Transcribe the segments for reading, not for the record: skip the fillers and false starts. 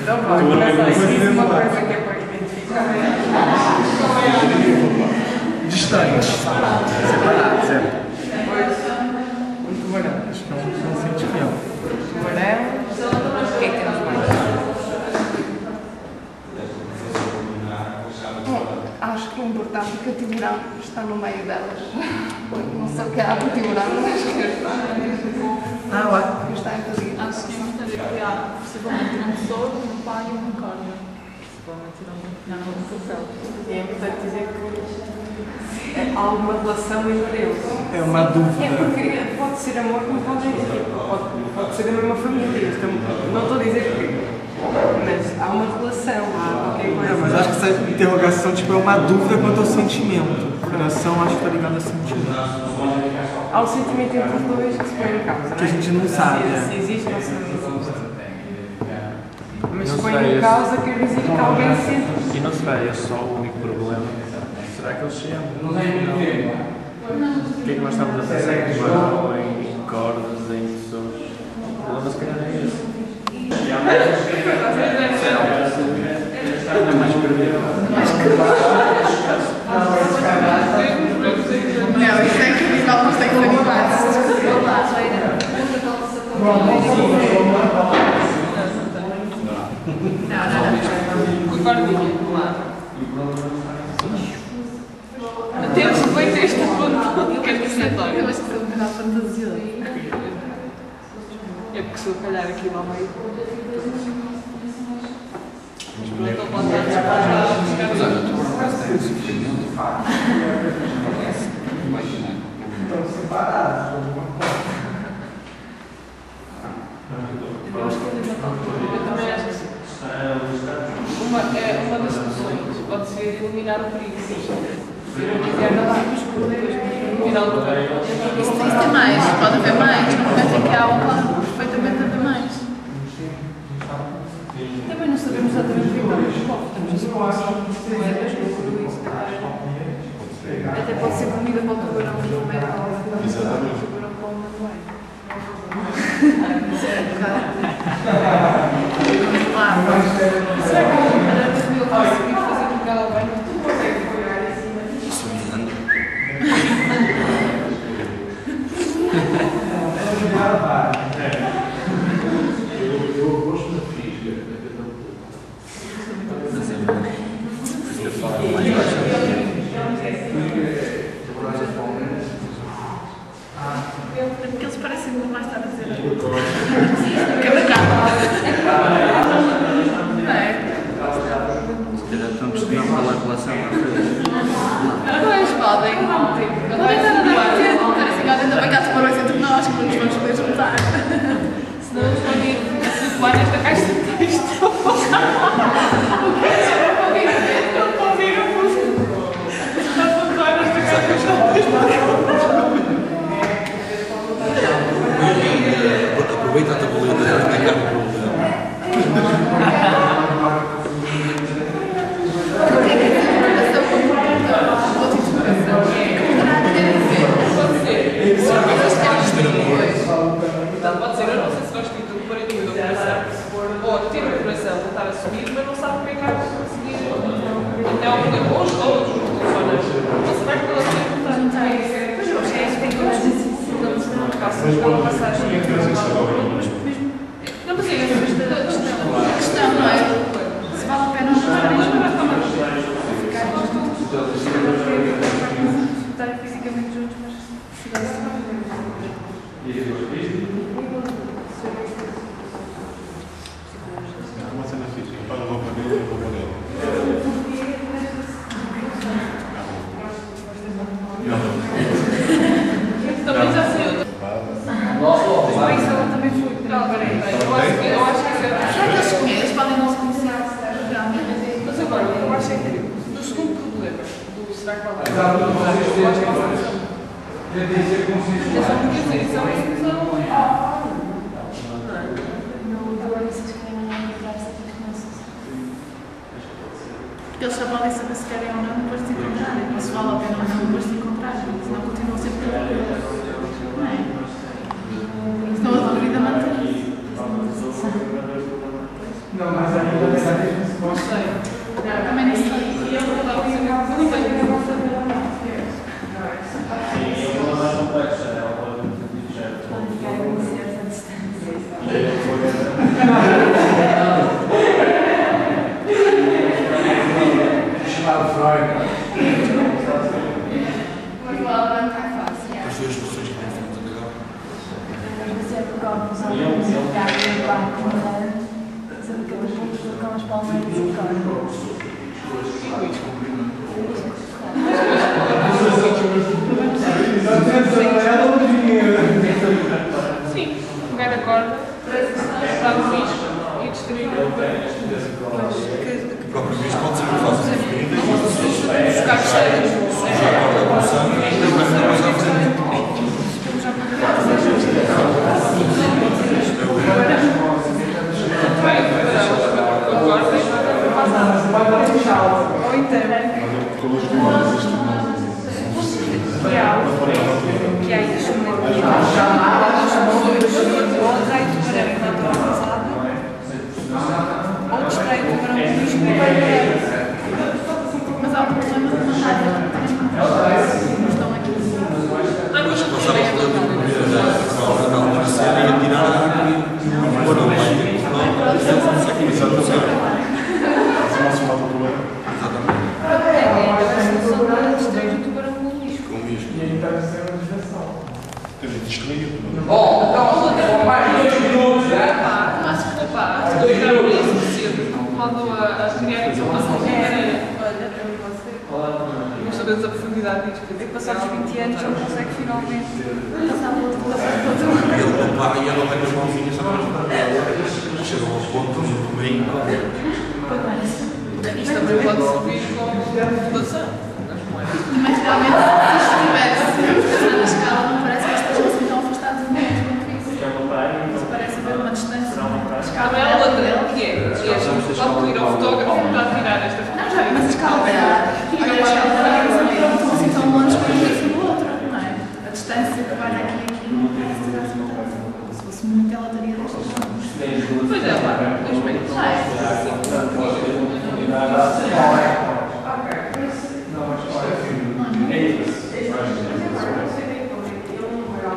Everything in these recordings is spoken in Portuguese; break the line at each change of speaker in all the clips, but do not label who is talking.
Então, pode começar. Diz uma coisa que é para identificar.
Distantes. Separados, é.
Depois,
Um tubarão. Acho que é um sentimento.
tubarão. O que é que temos mais?
Acho que o importante é que o tiburão está no meio delas. Não sei o que há do tiburão, mas acho que
Ah, lá.
está em tudo.
Acho que gostaria de criar possivelmente um tesouro, um pai e um unicórnio. Possivelmente tirando um papel.
E é importante dizer que há alguma relação entre eles.
É uma dúvida.
É porque pode ser amor, como pode ser da mesma família. Não estou a dizer que. Mas há uma relação, há qualquer coisa.
Não, mas acho que essa interrogação tipo, é uma dúvida quanto ao sentimento. O coração acho que está ligado a sentimento.
Há um sentimento entre os dois que se põe em causa, não é?
Que a gente não sabe,
Se existe ou se não existe. Mas
Não
se põe
sei,
em causa quer dizer que alguém sente.
E não sei, é só o único problema. Será que eles se amam? Não. O que é que nós estamos a pensar em tubarão, em cordas, em pessoas? O problema se calhar é esse. É mais perdido.
Não, isso é incrível, mas tem que ser animado.
Temos feito este ponto. Quer dizer,
Eu acho que foi um bocado fantasioso.
é porque se eu calhar aqui lá meio. Mas pronto, eu posso dar
Mas olha, tu por acaso tens sofrimento.
Estão separados.
Eu também acho que sim. Uma das soluções pode ser eliminar o perigo. Eliminar lá os poderes.
Isso tem mais, pode haver mais. No momento em que há uma, perfeitamente haver mais. Também não sabemos exatamente o que é que estamos a até pode ser comida para o tubarão no meio da
Exatamente.
tubarão para o manuel.
Será que eu conseguir fazer um galo bem?
Eu gosto da física.
Eu falo mais baixo.
Porque eles parecem muito mais estar a dizer. Não é?
Se calhar estão discutindo qual é a relação.
Pois podem. Podem estar a dar assim, olha, ainda bem que há tubarões entre nós que não nos vamos poder juntar.
Senão eles vão ir flutuar nesta caixa de texto. O que é que podem ver? Não podem ir a flutuar nesta caixa de texto.
Aproveita a tabuleira dela e ganha o problema.
Pode ser, eu não sei se gosto muito do paradigma do coração. Ou ter o coração, tentar assumir, mas não sabe como é que há de conseguir. Até ao problema, ou os outros, você vai pela sua vontade.
Pois eu acho que é isso que tem que fazer.
Passas pela passagem. Não, mas é
A questão não é se vale a pena ou não estarem fisicamente juntos, mas se vai
Uma cena fixe. Para a roupa dele e a roupa dele.
também já sei.
Mas ela também foi.
Eu acho que isso é.
Já que eles se conhecem, eles podem não se conhecer.
Mas agora, eu acho que no segundo problema, do será que vai dar? Eu acho que é atenção, porque dizer, isso é uma exclusão.
Porque eles só podem saber se querem ou não depois de se encontrarem. Ou se vale a pena ou não depois de se encontrarem. Senão continuam sempre não é? Senão a dúvida mantém-se.
Não, mas aí na verdade
Não sei. Também não sei. E eu vou dar o exemplo. Eu não tenho que fazer.
Ela é mais complexa, ela pode dizer.
chamado Freud.
Mas o Alban está fácil.
As duas soluções que têm feito até agora.
Mas é porque alguns alunos ficaram no banco morando, sabe que eles vão colocar as palmeiras e cortam.
Sim, pegar a corda, dar o risco e destruir o
O próprio bicho pode ser muito fácil de definir,
buscar cheiros.
sujar a corda com sangue e depois vai fazer.
Ou então, que há isso ou distrai tubarão naturalizado, ou distrai tubarão com risco de barreira.
Mas há um problema de matar não estão aqui.
Acho que passava por dentro da primeira da adolescência e atirar a água e pôr no meio. Não, sei que isso não sei.
Distrai o tubarão com risco.
Com bicho.
E aí está a ser uma desgração.
Quer dizer, distraído.
Bom, então, mais 2 minutos, né?
Acho que rapaz, isso cedo, mandou a criar informação de maneira.
Olha, para você.
Não sabemos a profundidade disto.
É que passados 20 anos ele consegue finalmente
Passar o outro
E ele não para e ela vai com as mãozinhas atrás. Chegam ao ponto do meio.
Isto também pode servir como fundação.
Mas realmente, se estivesse na escala, não parece que as pessoas assim tão afastadas do mundo quanto isso. Mas parece haver uma distância. A escala
Também há outra, que é, pode pedir ao fotógrafo para tirar esta
Não, já,
fotografia.
mas a escala dela, olha, a escala dela também não estão assim tão longe para um e do outro, não é? A distância que vai daqui a aqui não parece ter assim tão longe. Se fosse muito, ela teria destes lados.
Pois é, pá, 2 metros.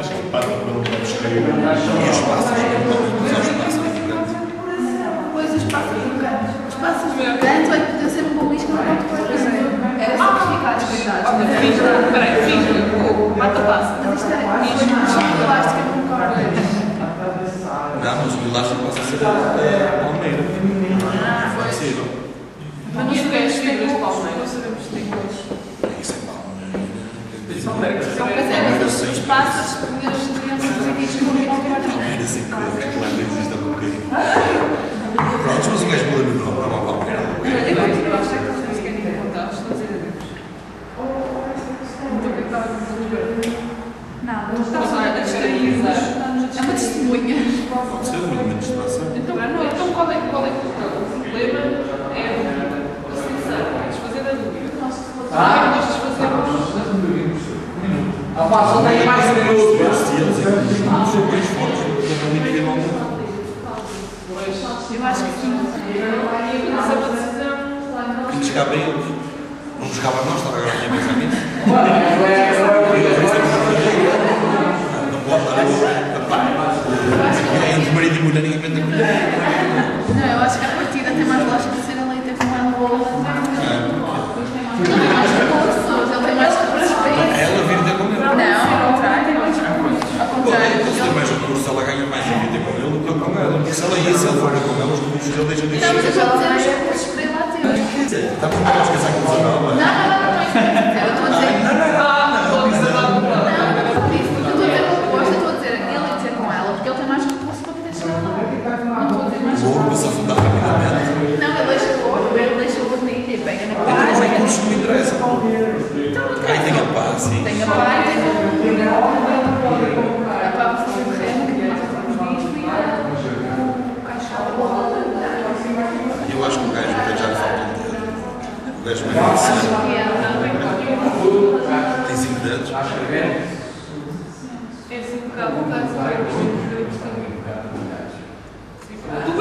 Acho que passa pelo próprio escrever. E os passos. Mas os passos é diferente.
Pois os pássaros gigantes. Os pássaros gigantes vai poder ser um bom isco no ponto de coisa. Era sacrificados, coitados.
Olha, finge, peraí, finge, mata passa.
Mas isto é plástico, eu concordo.
Não, mas o elástico passa a ser a palmeira. Pode ser.
Mas não
E até as
sabemos se
fibras de
tem
palmeira.
não sabemos se tem cores.
Isso é palmeira.
Pois é, mas os pássaros, eles deviam ser positivos como um ponto de
Palmeira sem cores, claro, não existe um bocadinho. Pronto, mas o gajo muda no nome, não é uma palmeira.
Eu continuo a achar que eles nem sequer contar, estou a dizer adeus. Então o que é que estava a dizer?
Nada.
Estamos a distrair-nos.
É uma testemunha.
Pode ser, muito menos distração.
Então qual é o problema? É a dúvida. A solução é desfazer a dúvida. Nós desfazemos a dúvida.
A passou tem mais 1 minuto.
Se eles é que são mais fortes do que a política do mundo.
Eu acho que sim.
Isso é uma decisão.
Quem chegar bem eles. Não chegava a nós, estava agora a pensar nisso. Não pode dar a boca. Entre marido e mulher ninguém inventa coisa.
Não, eu acho que a partida tem mais lógica de ser eleita como ela ou ele tem mais recursos, ele tem mais respeito.
Ela vir ter com ele.
Não, ao contrário. Ao contrário.
Se tem mais recursos, ela ganha mais a vir ter com ele do que ele com ela. Porque se ela ia, se ele for com ela, os recursos dele deixam de
Não, mas eu
existir.
estou a dizer os recursos para ele lá ter.
Está a tentar esquecer com o
Não, não é isso que eu estou a dizer. Eu estou a dizer. Não, eu estou a dizer o oposto. Eu estou a dizer ele ia ter com ela porque ele tem mais recursos para poder chegar lá. Não estou a dizer mais
Louro para se afundar rapidamente.
Não, ele deixa o ouro, ele deixa o ouro na ilha e pega na
Então os recursos não interessam. Aí tem a paz, sim.
Tem a pai, tem a pá para fazer o remo, que é o bispo e o caixão.
Eu acho que o gajo já lhe falta um dedo. O gajo vai crescer. Tem 5 dedos.
É assim um bocado um caso. Tu